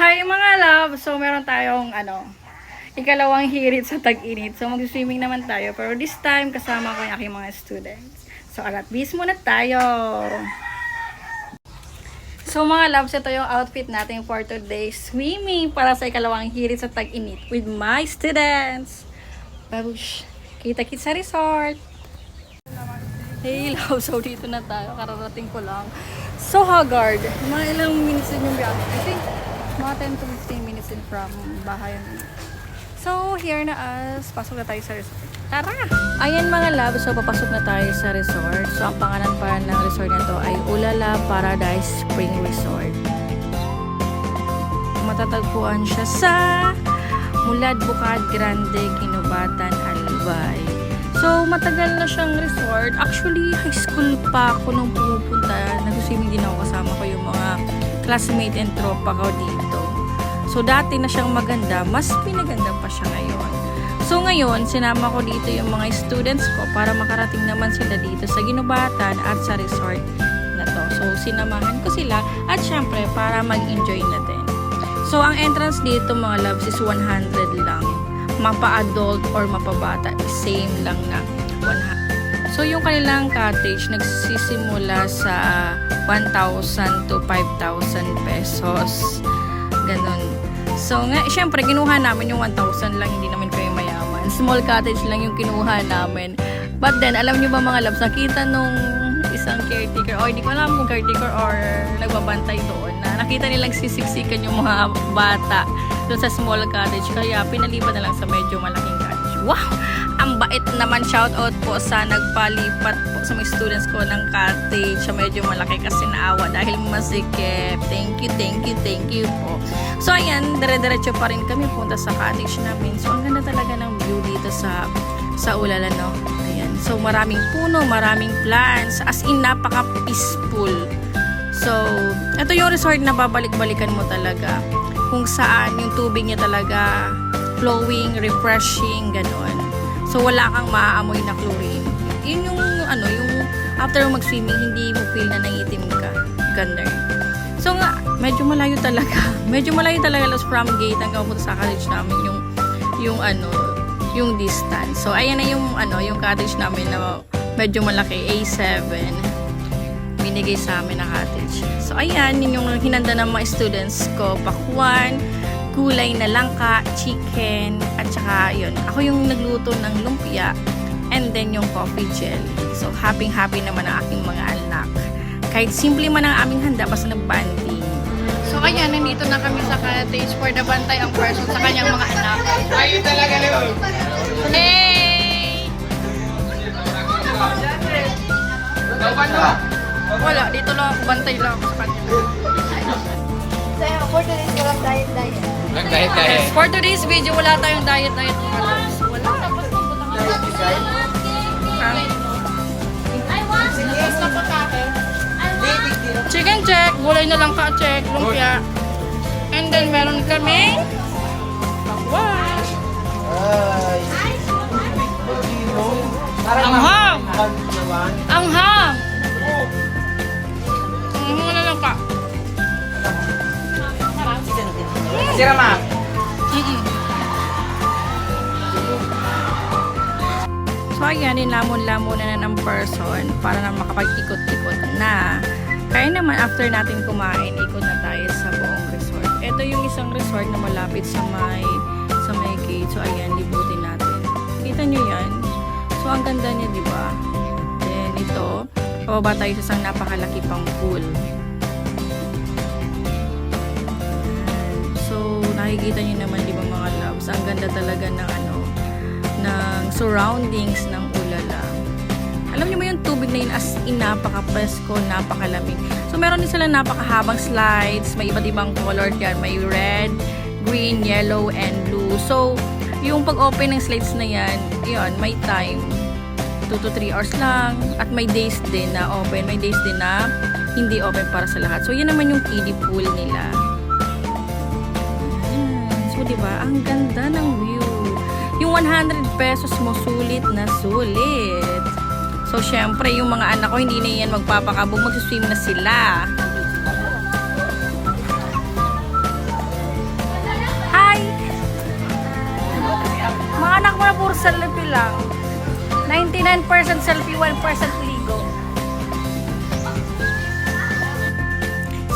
Hi mga love! So meron tayong ikalawang hirit sa tag-init. So mag-swimming naman tayo. Pero this time kasama ko yung aking mga students. So alat bis muna tayo! So mga loves, ito yung outfit natin for today's swimming para sa ikalawang hirit sa tag-init with my students. Babush! Kita-kit sa resort! Hey love! So dito na tayo. Kararating ko lang. So haggard. Mga ilang minutes din yung biyahe. I think mga 10 to 15 minutes din from bahay. So here na us. Pasok na tayo sa resort. Tara! Ayan mga love. So papasok na tayo sa resort. So ang pangalan pa ng resort na to ay Ulala Paradise Spring Resort. Matatagpuan siya sa Mulad Bukad Grande, Kinubatan, Albay. So, matagal na siyang resort. Actually, high school pa ako nung pumupunta. Nag-swimming din ako, kasama ko yung mga classmate and tropa ko dito. So, dati na siyang maganda. Mas pinaganda pa siya ngayon. So, ngayon, sinama ko dito yung mga students ko para makarating naman sila dito sa Ginubatan at sa resort na to. So, sinamahan ko sila at syempre, para mag-enjoy na din. So, ang entrance dito mga loves is 100 lang. Mapa-adult or mapabata, same lang na 100. So, yung kanilang cottage nagsisimula sa 1,000 to 5,000 pesos. Ganon. So, syempre, kinuha namin yung 1,000 lang, hindi namin kayo mayaman. Small cottage lang yung kinuha namin. But then, alam nyo ba mga loves, nakita nung isang caretaker, o hindi ko alam kung caretaker or nagbabantay doon, na nakita nilang sisiksikan yung mga bata doon sa small cottage, kaya pinalipat na lang sa medyo malaking cottage. Wow! Ang bait naman, shout out po sa nagpalipat po sa mga students ko ng cottage sa medyo malaki kasi naawa dahil masikip. Thank you po. So ayan, dire-diretso pa rin kami punta sa cottage namin. So ang ganda talaga ng view dito sa Ulala, no? Ayan. So maraming puno, maraming plants, as in napaka-peaceful. So, ito yung resort na babalik-balikan mo talaga. Kung saan yung tubig niya talaga flowing, refreshing, gano'n. So, wala kang maaamoy na chlorine. Yun yung, yung after mag-swimming, hindi mo feel na nangitim ka. Ganda. So, nga, medyo malayo talaga. Medyo malayo talaga from gate hanggang punta sa cottage namin yung distance. So, ayan na yung cottage namin na medyo malaki, A7. Binigay sa amin na cottage. So, ayan, yun yung hinanda ng mga students ko. Pakwan, gulay na langka, chicken, at saka yun. Ako yung nagluto ng lumpia, and then yung coffee gel. So, happy-happy naman ang aking mga anak. Kahit simple man ang aming handa, basta nag-banding. So, ayan, nandito na kami sa cottage for the bantay ang person sa kanyang mga anak. Ayun talaga yun! Hey! Wala, dito lang ako, bantay lang ako sa kanya. So, for today's walang diet. Nag-diet. For today's video, wala tayong diet. Wala. Chicken check, gulay na lang ka check, lumpia. And then meron kami pakwan. Anghang! Anghang! Na lang ka. Sira ma. So ayan, nilamon-lamon na ng person para na makapag-ikot-ikot na. Kaya naman after natin kumain, ikot na tayo sa buong resort. Ito yung isang resort na malapit sa may gate. So ayan, libutin natin. Kita nyo yan? So ang ganda niya, di ba? Then ito, pababa tayo sa isang napakalaki pang pool. So nakikita nyo naman, di ba mga loves? Ang ganda talaga ng ng surroundings ng Ulala. Alam niyo ba yung tubig na yun, as in napaka-presko, napakalamig. So meron din sila napakahabang slides, may iba't ibang color yan, may red, green, yellow, and blue. So yung pag-open ng slides na yan, yun, may time 2 to 3 hours lang, at may days din na open, may days din na hindi open para sa lahat. So yun naman yung kiddie pool nila. So diba, ang ganda ng view. Yung 100 pesos mo, sulit na sulit. So, syempre, yung mga anak ko, hindi na yan magpapakabog. Mag-swim na sila. lang. 99% selfie, 1% ligo.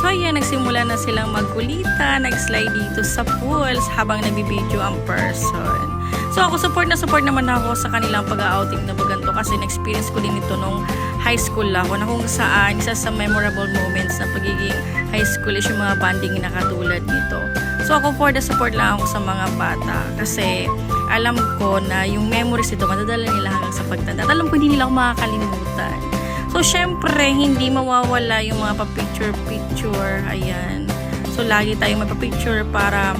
So ayan, nagsimula na silang magkulitan, nag-slide dito sa pools habang nagbibideo ang person. So ako support naman ako sa kanilang pag-outing na baganto kasi na-experience ko din ito nung high school ako na kung saan isa sa memorable moments na pagiging high school is yung mga banding na katulad nito. So ako for the support lang ako sa mga bata kasi alam ko na yung memories ito madadala nila hanggang sa pagtanda. At alam ko hindi nila ako makakalimutan. So, syempre, hindi mawawala yung mga pa-picture-picture. Ayan. So, lagi tayong magpa-picture para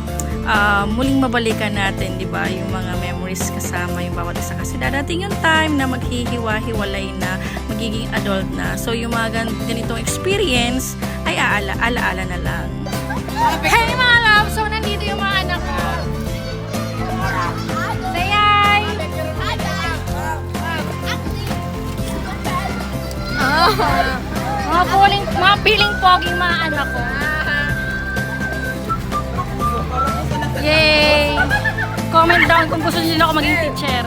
muling mabalikan natin, di ba? Yung mga memories kasama yung bawat isa. Kasi dadating yung time na maghihiwa-hiwalay na, magiging adult na. So, yung mga ganitong experience ay alaala na lang. Hey, mga love! So, nandito yung mga anak ko. Say hi! Mga piling poging mga anak ko. Yay! Comment down kung gusto nila ako maging teacher.